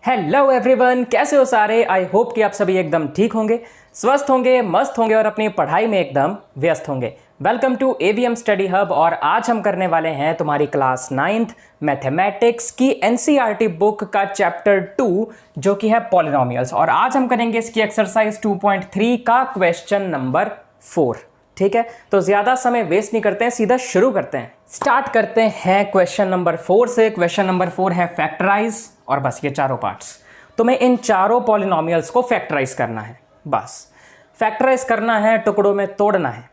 Hello everyone, कैसे हो सारे। आई होप कि आप सभी एकदम ठीक होंगे, स्वस्थ होंगे, मस्त होंगे और अपनी पढ़ाई में एकदम व्यस्त होंगे। Welcome to AVM study hub. और आज हम करने वाले हैं तुम्हारी क्लास 9th मैथमेटिक्स की एनसीईआरटी बुक का चैप्टर 2 जो कि है पॉलिनोमियल्स। और आज हम करेंगे इसकी एक्सरसाइज 2.3 का क्वेश्चन नंबर 4। ठीक है, तो ज़्यादा समय वेस्ट नहीं करते हैं, सीधा शुरू करते हैं। स्टार्ट करते हैं क्वेश्चन नंबर 4 से। क्वेश्चन नंबर 4 है फैक्टराइज, और बस ये चारों पार्ट्स तुम्हें इन चारों पॉलिनोमियल्स को फैक्टराइज करना है। बस फैक्टराइज करना है, टुकड़ों में तोड़ना है।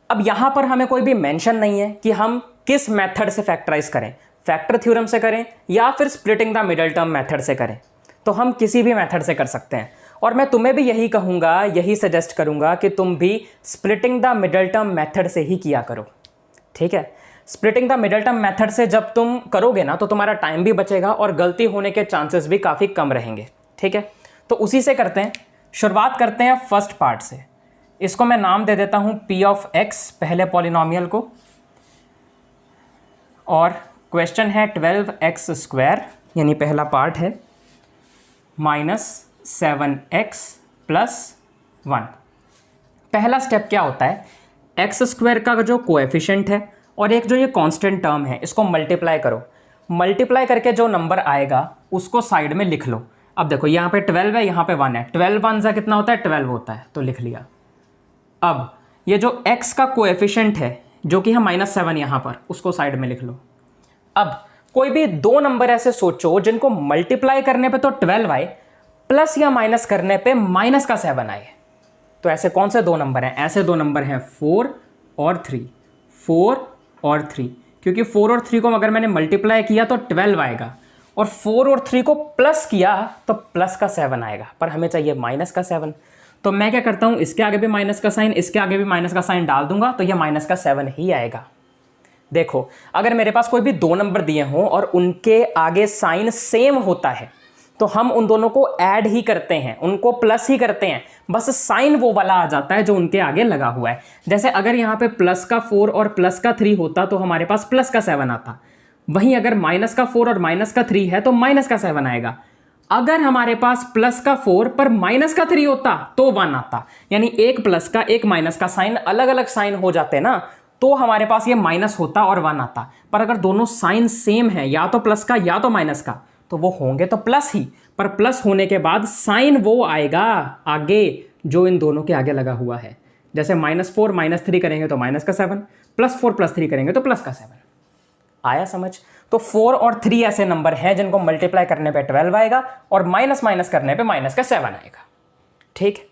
अब यहां पर हमें कोई भी मेंशन नहीं है कि हम किस मेथड से फैक्टराइज करें, फैक्टर थ्योरम से करें या फिर splitting the middle term method से करें। तो हम किसी भी मेथड से कर सकते हैं, और मैं तुम्हें भी यही कहूंगा, यही सजेस्ट करूंगा कि तुम भी splitting the middle term method से ही किया करो। ठीक है, splitting the middle term method से जब तुम करोगे ना तो तुम्हारा टाइम भी बचेगा और गलती होने के चांसेस भी काफ़ी कम रहेंगे। ठीक है, तो उसी से करते हैं। शुरुआत करते हैं फर्स्ट पार्ट से। इसको मैं नाम दे देता हूं p ऑफ x, पहले पॉलिनोमियल को, और क्वेश्चन है 12x² यानी पहला पार्ट है -7x + 1। पहला स्टेप क्या होता है, x² का जो कोएफिशिएंट है और एक जो ये कांस्टेंट टर्म है इसको मल्टीप्लाई करो। मल्टीप्लाई करके जो नंबर आएगा उसको साइड में लिख लो। अब देखो यहाँ पे 12 है, यहाँ पे 1 है। 12 1 सा कितना होता है, 12 होता है, तो लिख लिया। अब ये जो x का कोएफिशिएंट है जो कि है -7 यहाँ पर, उसको साइड में लिख लो। अब कोई भी दो नंबर ऐसे सोचो जिनको मल्टीप्लाई करने पे तो 12 आए, प्लस या माइनस करने पे -7 आए। तो ऐसे कौन से दो नंबर हैं? ऐसे दो नंबर हैं 4 और 3। 4 और 3, क्योंकि 4 और 3 को अगर मैंने मल्टीप्लाई किया तो 12 आएगा, और 4 और 3 को प्लस किया तो प्लस का 7 आएगा, पर हमें चाहिए माइनस का 7। तो मैं क्या करता हूं, इसके आगे भी माइनस का साइन, इसके आगे भी माइनस का साइन डाल दूंगा, तो ये माइनस का 7 ही आएगा। देखो, अगर मेरे पास कोई भी दो नंबर दिए हों और उनके आगे साइन सेम होता है तो हम उन दोनों को ऐड ही करते हैं, उनको प्लस ही करते हैं, बस साइन वो वाला आ जाता है जो उनके आगे लगा हुआ है। जैसे अगर यहाँ पे प्लस का 4 और प्लस का 3 होता तो हमारे पास प्लस का 7 आता, वहीं अगर माइनस का 4 और माइनस का 3 है तो माइनस का 7 आएगा। अगर हमारे पास प्लस का 4 पर माइनस का 3 होता तो 1 आता, यानी एक प्लस का एक माइनस का साइन अलग अलग साइन हो जाते ना, तो हमारे पास ये माइनस होता और 1 आता। पर अगर दोनों साइन सेम है, या तो प्लस का या तो माइनस का, तो वो होंगे तो प्लस ही, पर प्लस होने के बाद साइन वो आएगा आगे जो इन दोनों के आगे लगा हुआ है। जैसे -4 -3 करेंगे तो माइनस का 7, +4 +3 करेंगे तो प्लस का 7। आया समझ? तो 4 और 3 ऐसे नंबर हैं जिनको मल्टीप्लाई करने पे 12 आएगा और माइनस माइनस करने पे माइनस का 7 आएगा। ठीक,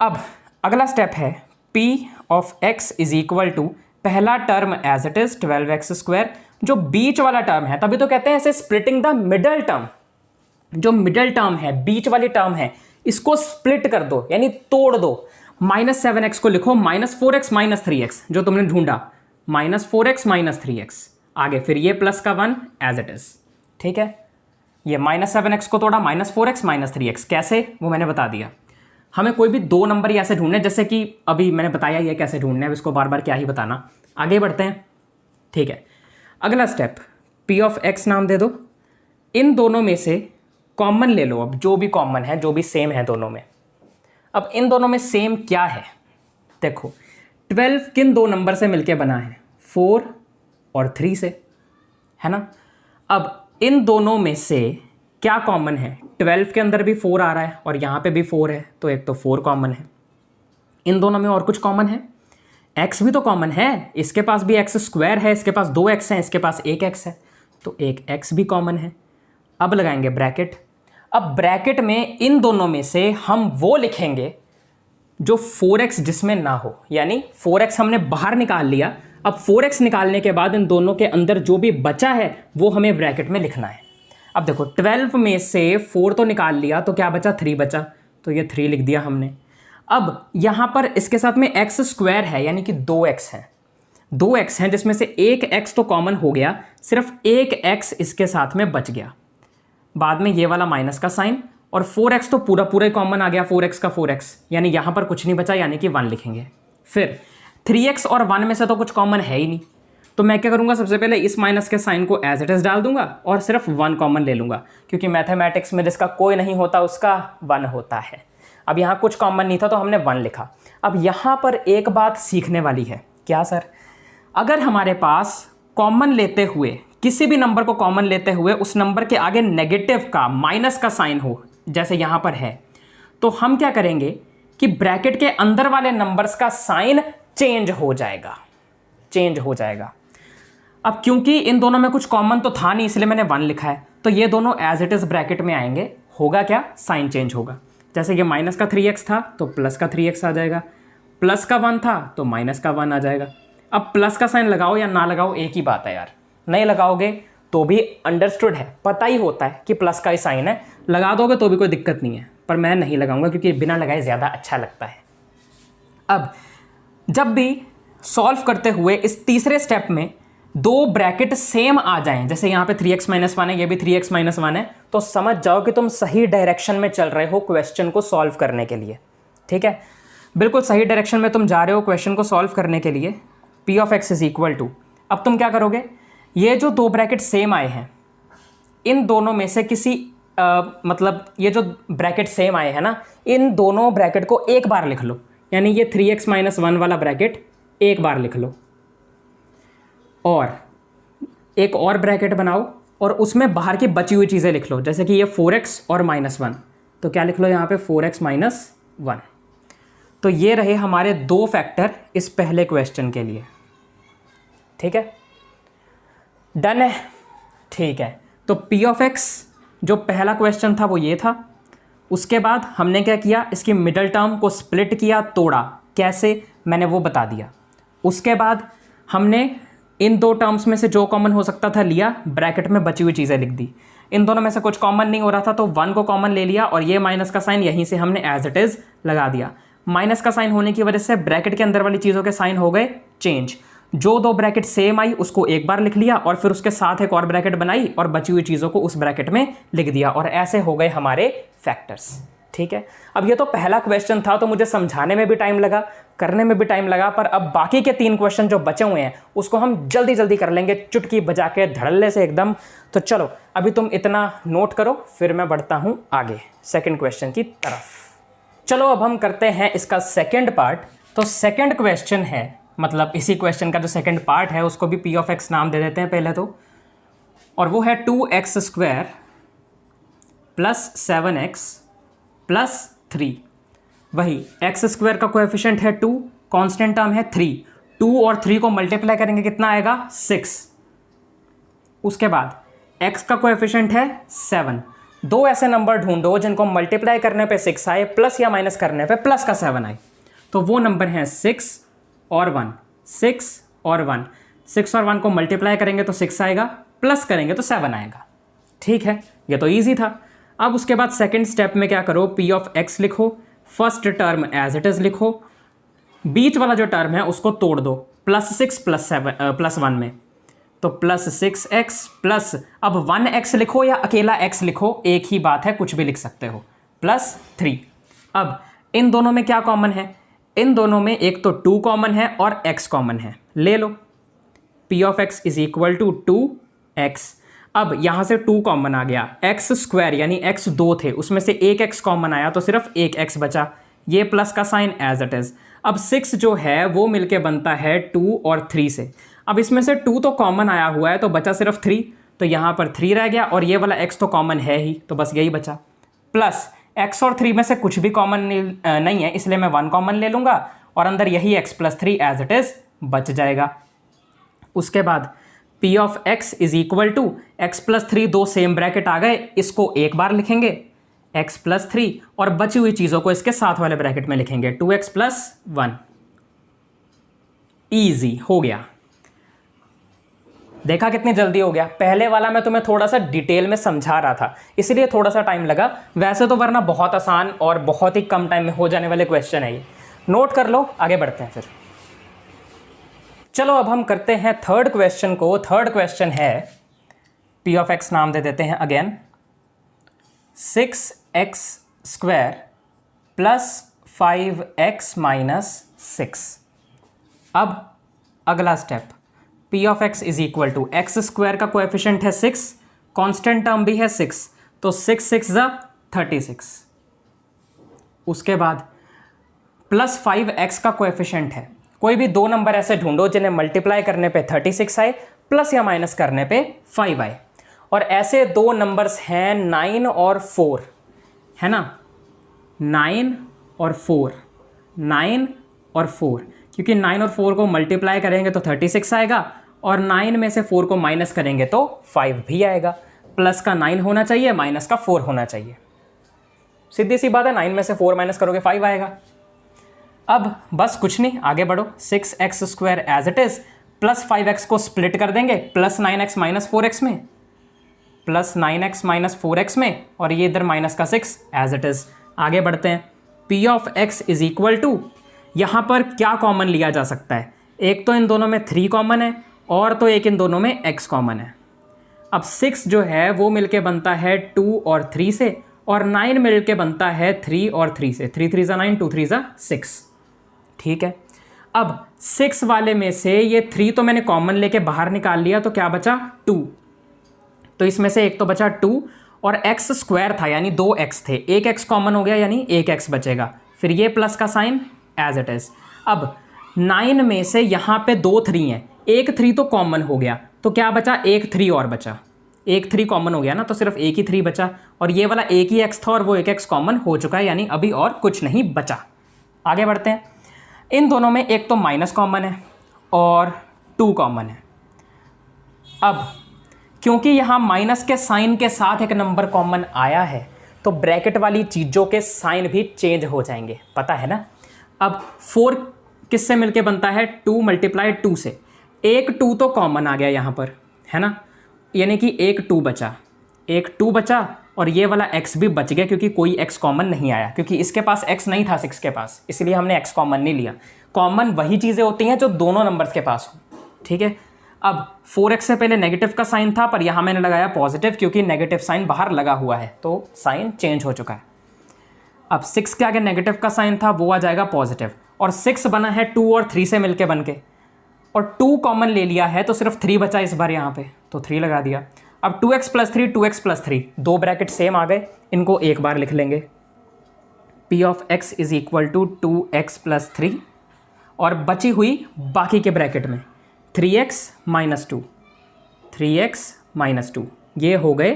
अब अगला स्टेप है p ऑफ x = पहला term as it is 12x², जो बीच वाला टर्म है, तभी तो कहते हैं इसे स्प्लिटिंग द मिडल टर्म। जो मिडल टर्म है, बीच वाली टर्म है, इसको स्प्लिट कर दो यानी तोड़ दो। -7x को लिखो -4x -3x, जो तुमने ढूंढा, -4x -3x, आगे फिर ये प्लस का 1 एज इट इज। ठीक है, ये -7x को तोड़ा, -4x -3x, कैसे वो मैंने बता दिया। हमें कोई भी दो नंबर ही ऐसे ढूंढने, जैसे कि अभी मैंने बताया ये कैसे ढूंढने, अब इसको बार बार क्या ही बताना। आगे बढ़ते हैं। ठीक है, अगला स्टेप p ऑफ x नाम दे दो। इन दोनों में से कॉमन ले लो, अब जो भी कॉमन है, जो भी सेम है दोनों में। अब इन दोनों में सेम क्या है, देखो 12 किन दो नंबर से मिलके बना है, 4 और 3 से, है ना। अब इन दोनों में से क्या कॉमन है, 12 के अंदर भी 4 आ रहा है और यहाँ पे भी 4 है, तो एक तो 4 कॉमन है। इन दोनों में और कुछ कॉमन है, x भी तो कॉमन है, इसके पास भी x² है, इसके पास 2x है, इसके पास 1x है, तो एक x भी कॉमन है। अब लगाएंगे ब्रैकेट। अब ब्रैकेट में इन दोनों में से हम वो लिखेंगे जो 4x जिसमें ना हो, यानी 4x हमने बाहर निकाल लिया। अब 4x निकालने के बाद इन दोनों के अंदर जो भी बचा है वो हमें ब्रैकेट में लिखना है। अब देखो 12 में से 4 तो निकाल लिया, तो क्या बचा, 3 बचा, तो ये 3 लिख दिया हमने। अब यहाँ पर इसके साथ में x² है, यानी कि 2x है, 2x हैं, जिसमें से एक x तो कॉमन हो गया, सिर्फ एक x इसके साथ में बच गया। बाद में ये वाला माइनस का साइन, और 4x तो पूरा पूरा ही कॉमन आ गया, 4x का 4x, यानी यहाँ पर कुछ नहीं बचा, यानी कि 1 लिखेंगे। फिर 3x और 1 में से तो कुछ कॉमन है ही नहीं, तो मैं क्या करूँगा, सबसे पहले इस माइनस के साइन को एज इट इज़ डाल दूंगा और सिर्फ 1 कॉमन ले लूँगा, क्योंकि मैथमेटिक्स में जिसका कोई नहीं होता उसका 1 होता है। अब यहाँ कुछ कॉमन नहीं था तो हमने 1 लिखा। अब यहाँ पर एक बात सीखने वाली है, क्या सर, अगर हमारे पास कॉमन लेते हुए, किसी भी नंबर को कॉमन लेते हुए उस नंबर के आगे नेगेटिव का, माइनस का साइन हो, जैसे यहाँ पर है, तो हम क्या करेंगे कि ब्रैकेट के अंदर वाले नंबर्स का साइन चेंज हो जाएगा, चेंज हो जाएगा। अब क्योंकि इन दोनों में कुछ कॉमन तो था नहीं, इसलिए मैंने 1 लिखा है, तो ये दोनों एज इट इज़ ब्रैकेट में आएंगे। होगा क्या, साइन चेंज होगा। जैसे ये माइनस का 3x था तो प्लस का 3x आ जाएगा, प्लस का 1 था तो माइनस का 1 आ जाएगा। अब प्लस का साइन लगाओ या ना लगाओ एक ही बात है यार, नहीं लगाओगे तो भी अंडरस्टूड है, पता ही होता है कि प्लस का ही साइन है, लगा दोगे तो भी कोई दिक्कत नहीं है, पर मैं नहीं लगाऊंगा क्योंकि बिना लगाए ज़्यादा अच्छा लगता है। अब जब भी सॉल्व करते हुए इस तीसरे स्टेप में दो ब्रैकेट सेम आ जाएं, जैसे यहाँ पे 3x - 1 है, ये भी 3x - 1 है, तो समझ जाओ कि तुम सही डायरेक्शन में चल रहे हो क्वेश्चन को सॉल्व करने के लिए। ठीक है, बिल्कुल सही डायरेक्शन में तुम जा रहे हो क्वेश्चन को सॉल्व करने के लिए। p of x is equal to, अब तुम क्या करोगे, ये जो दो ब्रैकेट सेम आए हैं इन दोनों में से किसी मतलब ये जो ब्रैकेट सेम आए हैं ना, इन दोनों ब्रैकेट को एक बार लिख लो, यानी ये 3x - 1 वाला ब्रैकेट एक बार लिख लो, और एक और ब्रैकेट बनाओ और उसमें बाहर की बची हुई चीज़ें लिख लो, जैसे कि ये 4x और -1, तो क्या लिख लो यहाँ पे 4x - 1। तो ये रहे हमारे दो फैक्टर इस पहले क्वेश्चन के लिए। ठीक है, डन है। ठीक है, तो p ऑफ x जो पहला क्वेश्चन था वो ये था। उसके बाद हमने क्या किया, इसकी मिडल टर्म को स्प्लिट किया, तोड़ा, कैसे मैंने वो बता दिया। उसके बाद हमने इन दो टर्म्स में से जो कॉमन हो सकता था लिया, ब्रैकेट में बची हुई चीज़ें लिख दी। इन दोनों में से कुछ कॉमन नहीं हो रहा था तो 1 को कॉमन ले लिया और ये माइनस का साइन यहीं से हमने एज इट इज़ लगा दिया। माइनस का साइन होने की वजह से ब्रैकेट के अंदर वाली चीज़ों के साइन हो गए चेंज। जो दो ब्रैकेट सेम आई उसको एक बार लिख लिया और फिर उसके साथ एक और ब्रैकेट बनाई और बची हुई चीज़ों को उस ब्रैकेट में लिख दिया, और ऐसे हो गए हमारे फैक्टर्स। ठीक है, अब ये तो पहला क्वेश्चन था तो मुझे समझाने में भी टाइम लगा, करने में भी टाइम लगा, पर अब बाकी के 3 क्वेश्चन जो बचे हुए हैं उसको हम जल्दी जल्दी कर लेंगे, चुटकी बजा के धड़ल्ले से एकदम। तो चलो अभी तुम इतना नोट करो, फिर मैं बढ़ता हूं आगे सेकंड क्वेश्चन की तरफ। चलो अब हम करते हैं इसका सेकंड पार्ट। तो सेकंड क्वेश्चन है, मतलब इसी क्वेश्चन का जो सेकंड पार्ट है उसको भी p ऑफ x नाम दे देते हैं पहले तो, और वो है 2x² + 7x + 3। वही x² का कोएफिशिएंट है 2, कांस्टेंट टर्म है 3, 2 और 3 को मल्टीप्लाई करेंगे कितना आएगा 6। उसके बाद x का कोएफिशिएंट है 7। दो ऐसे नंबर ढूंढो जिनको मल्टीप्लाई करने पे 6 आए, प्लस या माइनस करने पे प्लस का 7 आए, तो वो नंबर हैं 6 और 1, 6 और 1। 6 और 1 को मल्टीप्लाई करेंगे तो 6 आएगा, प्लस करेंगे तो 7 आएगा। ठीक है, ये तो ईजी था। अब उसके बाद सेकंड स्टेप में क्या करो, p ऑफ x लिखो, first term as it is लिखो, बीच वाला जो टर्म है उसको तोड़ दो, +6 + 1 में, तो +6x प्लस, अब 1x लिखो या अकेला x लिखो एक ही बात है, कुछ भी लिख सकते हो, +3। अब इन दोनों में क्या कॉमन है, इन दोनों में एक तो 2 कॉमन है और x कॉमन है, ले लो, p of x is equal to 2x। अब यहाँ से 2 कॉमन आ गया, x² यानी x 2 थे उसमें से एक x कॉमन आया तो सिर्फ एक x बचा, ये प्लस का साइन एज इट इज़। अब 6 जो है वो मिलके बनता है 2 और 3 से। अब इसमें से 2 तो कॉमन आया हुआ है तो बचा सिर्फ 3, तो यहाँ पर 3 रह गया, और ये वाला x तो कॉमन है ही तो बस यही बचा, प्लस x और 3 में से कुछ भी कॉमन नहीं है इसलिए मैं 1 कॉमन ले लूँगा और अंदर यही x + 3 एज इट इज़ बच जाएगा। उसके बाद p of x is equal to x + 3, दो सेम ब्रैकेट आ गए, इसको एक बार लिखेंगे x + 3 और बची हुई चीज़ों को इसके साथ वाले ब्रैकेट में लिखेंगे 2x + 1। ईजी हो गया, देखा कितनी जल्दी हो गया। पहले वाला मैं तुम्हें थोड़ा सा डिटेल में समझा रहा था इसलिए थोड़ा सा टाइम लगा, वैसे तो वरना बहुत आसान और बहुत ही कम टाइम में हो जाने वाले क्वेश्चन है ये। नोट कर लो, आगे बढ़ते हैं फिर। चलो अब हम करते हैं थर्ड क्वेश्चन को। थर्ड क्वेश्चन है, p ऑफ x नाम दे देते हैं अगेन, 6x² + 5x - 6। अब अगला step, p of x is equal to x square का कोएफिशिएंट है 6, कांस्टेंट टर्म भी है 6, तो 6 6 ज़ा 36। उसके बाद प्लस 5x का कोएफिशिएंट है। कोई भी दो नंबर ऐसे ढूंढो जिन्हें मल्टीप्लाई करने पे 36 आए, प्लस या माइनस करने पे 5 आए। और ऐसे दो नंबर्स हैं 9 और 4, है ना, 9 और 4, 9 और 4, क्योंकि 9 और 4 को मल्टीप्लाई करेंगे तो 36 आएगा, और 9 में से 4 को माइनस करेंगे तो 5 भी आएगा। प्लस का 9 होना चाहिए, माइनस का 4 होना चाहिए। सीधी सी बात है, 9 में से 4 माइनस करोगे 5 आएगा। अब बस कुछ नहीं, आगे बढ़ो। 6x square as it is, plus 5x को स्प्लिट कर देंगे प्लस 9x माइनस 4x में, प्लस 9x माइनस 4x में, और ये इधर माइनस का 6 एज इट इज। आगे बढ़ते हैं। p of x is equal to, यहाँ पर क्या कॉमन लिया जा सकता है? एक तो इन दोनों में 3 कॉमन है, और तो एक इन दोनों में x कॉमन है। अब 6 जो है वो मिलके बनता है 2 और 3 से, और 9 मिलके बनता है 3 और 3 से। 3 3 ज़ा 9, 2 3 ज़ा 6। ठीक है, अब 6 वाले में से ये 3 तो मैंने कॉमन लेके बाहर निकाल लिया, तो क्या बचा? 2। तो इसमें से एक तो बचा 2, और x स्क्वायर था यानी 2x थे, एक x कॉमन हो गया यानी एक x बचेगा। फिर ये प्लस का साइन एज इट इज। अब 9 में से यहाँ पे 2 3 हैं, एक 3 तो कॉमन हो गया, तो क्या बचा? एक 3 और बचा। एक 3 कॉमन हो गया ना, तो सिर्फ एक ही 3 बचा, और ये वाला एक ही x था और वो एक x कॉमन हो चुका है, यानी अभी और कुछ नहीं बचा। आगे बढ़ते हैं। इन दोनों में एक तो माइनस कॉमन है और 2 कॉमन है। अब क्योंकि यहाँ माइनस के साइन के साथ एक नंबर कॉमन आया है, तो ब्रैकेट वाली चीज़ों के साइन भी चेंज हो जाएंगे, पता है ना। अब 4 किससे मिलके बनता है? 2 मल्टीप्लाई 2 से। एक 2 तो कॉमन आ गया यहाँ पर, है ना, यानी कि एक 2 बचा, एक 2 बचा, और ये वाला x भी बच गया क्योंकि कोई x कॉमन नहीं आया, क्योंकि इसके पास x नहीं था 6 के पास, इसलिए हमने x कॉमन नहीं लिया। कॉमन वही चीज़ें होती हैं जो दोनों नंबर्स के पास हो। ठीक है, अब 4x से पहले नेगेटिव का साइन था, पर यहाँ मैंने लगाया पॉजिटिव क्योंकि नेगेटिव साइन बाहर लगा हुआ है, तो साइन चेंज हो चुका है। अब 6 के आगे नेगेटिव का साइन था, वो आ जाएगा पॉजिटिव, और 6 बना है 2 और 3 से मिलके बन के, और 2 कॉमन ले लिया है तो सिर्फ 3 बचा इस बार यहाँ पे, तो 3 लगा दिया। अब 2x प्लस 3, 2x प्लस 3, दो ब्रैकेट सेम आ गए, इनको एक बार लिख लेंगे। p of x is equal to 2x plus 3, और बची हुई बाकी के ब्रैकेट में 3x माइनस 2, 3x माइनस 2, ये हो गए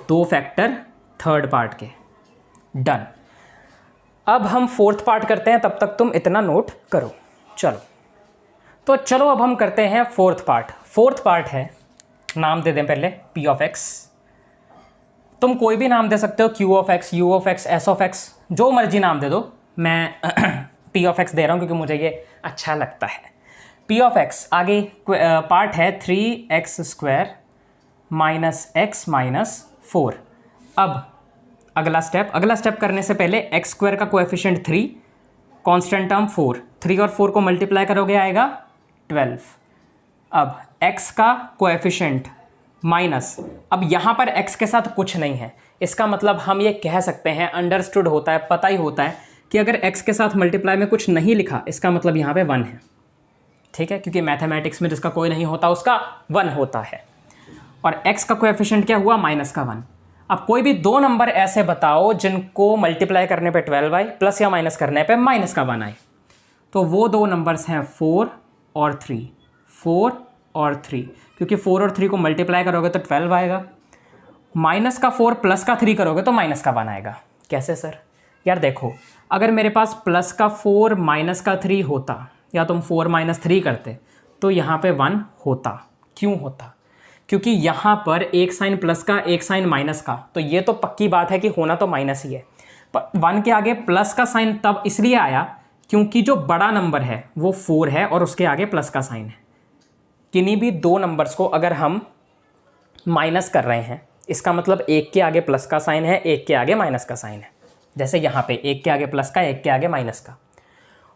दो फैक्टर थर्ड पार्ट के। डन। अब हम फोर्थ पार्ट करते हैं, तब तक तुम इतना नोट करो। चलो अब हम करते हैं फोर्थ पार्ट। फोर्थ पार्ट है, नाम दे दें पहले p ऑफ x। तुम कोई भी नाम दे सकते हो, q of x, u of x, s of x, जो मर्जी नाम दे दो। मैं p ऑफ x दे रहा हूँ क्योंकि मुझे ये अच्छा लगता है। p ऑफ x आगे पार्ट है 3x square minus x minus 4। अब अगला स्टेप करने से पहले x स्क्वायर का कोएफिशिएंट 3, कांस्टेंट टर्म 4, 3 और 4 को मल्टीप्लाई करोगे आएगा 12। अब x का कोएफिशिएंट माइनस, अब यहाँ पर x के साथ कुछ नहीं है, इसका मतलब हम ये कह सकते हैं, अंडरस्टूड होता है, पता ही होता है कि अगर x के साथ मल्टीप्लाई में कुछ नहीं लिखा, इसका मतलब यहाँ पे 1 है। ठीक है, क्योंकि मैथमेटिक्स में जिसका कोई नहीं होता उसका 1 होता है, और x का कोएफिशिएंट क्या हुआ? माइनस का 1। अब कोई भी दो नंबर ऐसे बताओ जिनको मल्टीप्लाई करने पे 12 आए, प्लस या माइनस करने पे माइनस का 1 आए, तो वो दो नंबर्स हैं 4 और 3, 4 और 3, क्योंकि 4 और 3 को मल्टीप्लाई करोगे तो 12 आएगा, माइनस का 4 प्लस का 3 करोगे तो माइनस का 1 आएगा। कैसे सर? यार देखो, अगर मेरे पास प्लस का 4 माइनस का 3 होता, या तुम 4 माइनस 3 करते, तो यहाँ पे 1 होता। क्यों होता? क्योंकि यहाँ पर एक साइन प्लस का, एक साइन माइनस का, तो ये तो पक्की बात है कि होना तो माइनस ही है। पर 1 के आगे प्लस का साइन तब इसलिए आया क्योंकि जो बड़ा नंबर है वो 4 है और उसके आगे प्लस का साइन है। किन्हीं भी दो नंबर्स को अगर हम माइनस कर रहे हैं, इसका मतलब एक के आगे प्लस का साइन है, एक के आगे माइनस का साइन है। जैसे यहाँ पे एक के आगे प्लस का, एक के आगे माइनस का,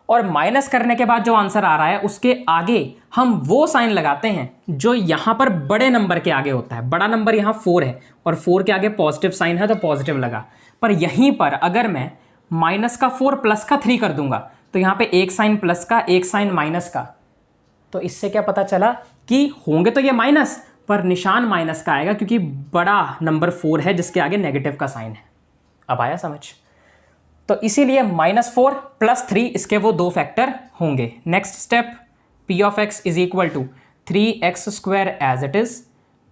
और माइनस करने के बाद जो आंसर आ रहा है उसके आगे हम वो साइन लगाते हैं जो यहाँ पर बड़े नंबर के आगे होता है। बड़ा नंबर यहाँ 4 है और 4 के आगे पॉजिटिव साइन है तो पॉजिटिव लगा। पर यहीं पर अगर मैं माइनस का 4 प्लस का 3 कर दूंगा तो यहाँ पे एक साइन प्लस का, एक साइन माइनस का, तो इससे क्या पता चला? कि होंगे तो ये माइनस, पर निशान माइनस का आएगा क्योंकि बड़ा नंबर 4 है जिसके आगे नेगेटिव का साइन है। अब आया समझ? तो इसीलिए -4 + 3 इसके वो दो फैक्टर होंगे। Next step, p of x is equal to 3x² as it is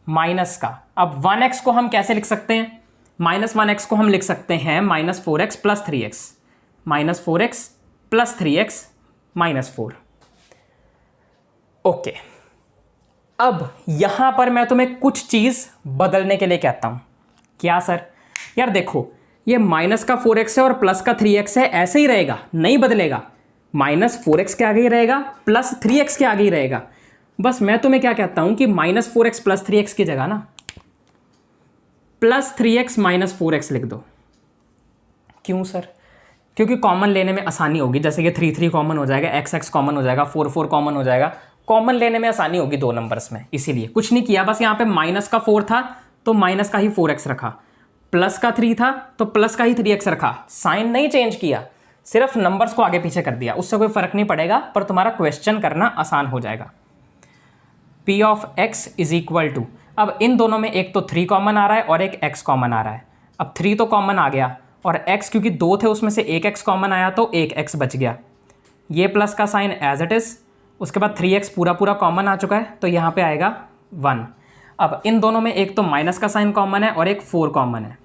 minus का। अब 1x को हम कैसे लिख सकते हैं? -1x को हम लिख सकते हैं -4x + 3x, -4x + 3x -4। Okay, अब यहां पर मैं तुम्हें कुछ चीज बदलने के लिए कहता हूं। क्या सर? यार देखो, ये माइनस का 4x है और प्लस का 3x है, ऐसे ही रहेगा, नहीं बदलेगा। -4x के आगे ही रहेगा, +3x के आगे ही रहेगा। बस मैं तुम्हें क्या कहता हूं कि -4x + 3x की जगह ना +3x - 4x लिख दो। क्यों सर? क्योंकि कॉमन लेने में आसानी होगी। जैसे कि 3 कॉमन हो जाएगा, x कॉमन हो जाएगा, 4 कॉमन हो जाएगा। कॉमन लेने में आसानी होगी दो नंबर्स में, इसीलिए कुछ नहीं किया। बस यहाँ पे माइनस का 4 था तो माइनस का ही 4x रखा, प्लस का 3 था तो प्लस का ही 3x रखा। साइन नहीं चेंज किया, सिर्फ नंबर्स को आगे पीछे कर दिया। उससे कोई फर्क नहीं पड़ेगा, पर तुम्हारा क्वेश्चन करना आसान हो जाएगा। p of x is equal to, अब इन दोनों में एक तो 3 कॉमन आ रहा है और एक x कॉमन आ रहा है। अब 3 तो कॉमन आ गया और x क्योंकि 2 थे उसमें से एक x कॉमन आया तो एक x बच गया। ये प्लस का साइन एज इट इज, उसके बाद 3x पूरा कॉमन आ चुका है तो यहाँ पे आएगा 1। अब इन दोनों में एक तो माइनस का साइन कॉमन है और एक 4 कॉमन है।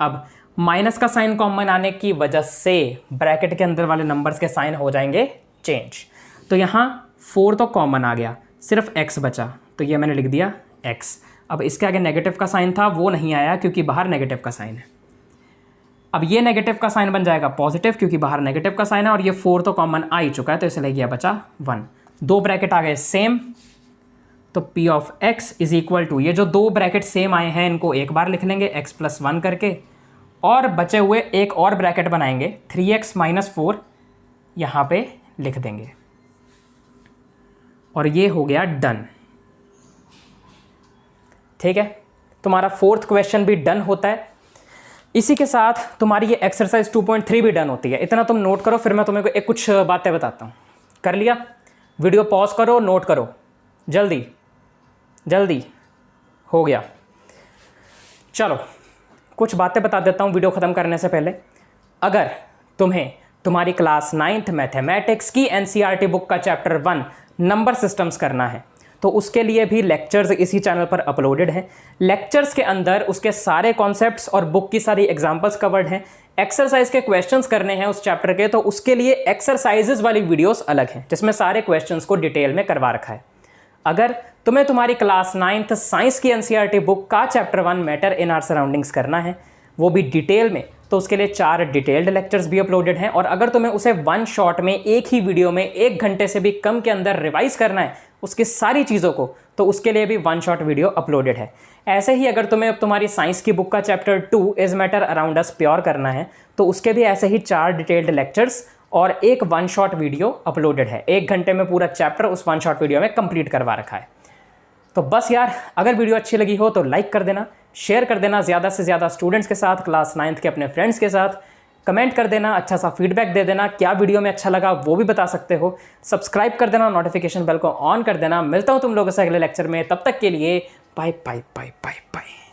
अब माइनस का साइन कॉमन आने की वजह से ब्रैकेट के अंदर वाले नंबर्स के साइन हो जाएंगे चेंज। तो यहाँ 4 तो कॉमन आ गया, सिर्फ x बचा, तो ये मैंने लिख दिया x। अब इसके आगे नेगेटिव का साइन था, वो नहीं आया क्योंकि बाहर नेगेटिव का साइन है। अब ये नेगेटिव का साइन बन जाएगा पॉजिटिव क्योंकि बाहर नेगेटिव का साइन है, और ये 4 तो कॉमन आ ही चुका है तो इसलिए गया बचा 1। दो ब्रैकेट आ गए सेम, तो p of x is equal to, ये जो दो ब्रैकेट सेम आए हैं इनको एक बार लिख लेंगे x + 1 करके, और बचे हुए एक और ब्रैकेट बनाएंगे 3x - 4 यहाँ पे लिख देंगे, और ये हो गया डन। ठीक है, तुम्हारा 4th क्वेश्चन भी डन होता है। इसी के साथ तुम्हारी ये एक्सरसाइज 2.3 भी डन होती है। इतना तुम नोट करो, फिर मैं तुम्हें एक कुछ बातें बताता हूँ। कर लिया? वीडियो पॉज करो, नोट करो, जल्दी जल्दी। हो गया। चलो कुछ बातें बता देता हूँ वीडियो ख़त्म करने से पहले। अगर तुम्हें तुम्हारी क्लास 9th मैथमेटिक्स की NCERT बुक का चैप्टर 1 नंबर सिस्टम्स करना है तो उसके लिए भी लेक्चर्स इसी चैनल पर अपलोडेड हैं। लेक्चर्स के अंदर उसके सारे कॉन्सेप्ट्स और बुक की सारी एग्जांपल्स कवर्ड हैं। एक्सरसाइज के क्वेश्चंस करने हैं उस चैप्टर के, तो उसके लिए एक्सरसाइजेज वाली वीडियोस अलग हैं जिसमें सारे क्वेश्चंस को डिटेल में करवा रखा है। अगर तुम्हें तुम्हारी क्लास 9th साइंस की NCERT बुक का chapter 1 matter in our surroundings करना है, वो भी डिटेल में, तो उसके लिए 4 डिटेल्ड लेक्चर्स भी अपलोडेड हैं। और अगर तुम्हें उसे 1 शॉट में, एक ही वीडियो में 1 घंटे से भी कम के अंदर रिवाइज करना है उसकी सारी चीज़ों को, तो उसके लिए भी 1 शॉट वीडियो अपलोडेड है। ऐसे ही अगर तुम्हें तुम्हारी साइंस की बुक का chapter 2 is matter around us pure करना है तो उसके भी ऐसे ही 4 डिटेल्ड लेक्चर्स और एक 1 शॉट वीडियो अपलोडेड है। 1 घंटे में पूरा चैप्टर उस 1 शॉट वीडियो में कंप्लीट करवा रखा है। तो बस यार, अगर वीडियो अच्छी लगी हो तो लाइक कर देना, शेयर कर देना ज़्यादा से ज़्यादा स्टूडेंट्स के साथ, क्लास 9th के अपने फ्रेंड्स के साथ। कमेंट कर देना, अच्छा सा फीडबैक दे देना, क्या वीडियो में अच्छा लगा वो भी बता सकते हो। सब्सक्राइब कर देना, नोटिफिकेशन बेल को ऑन कर देना। मिलता हूँ तुम लोगों से अगले लेक्चर में, तब तक के लिए bye bye bye bye bye.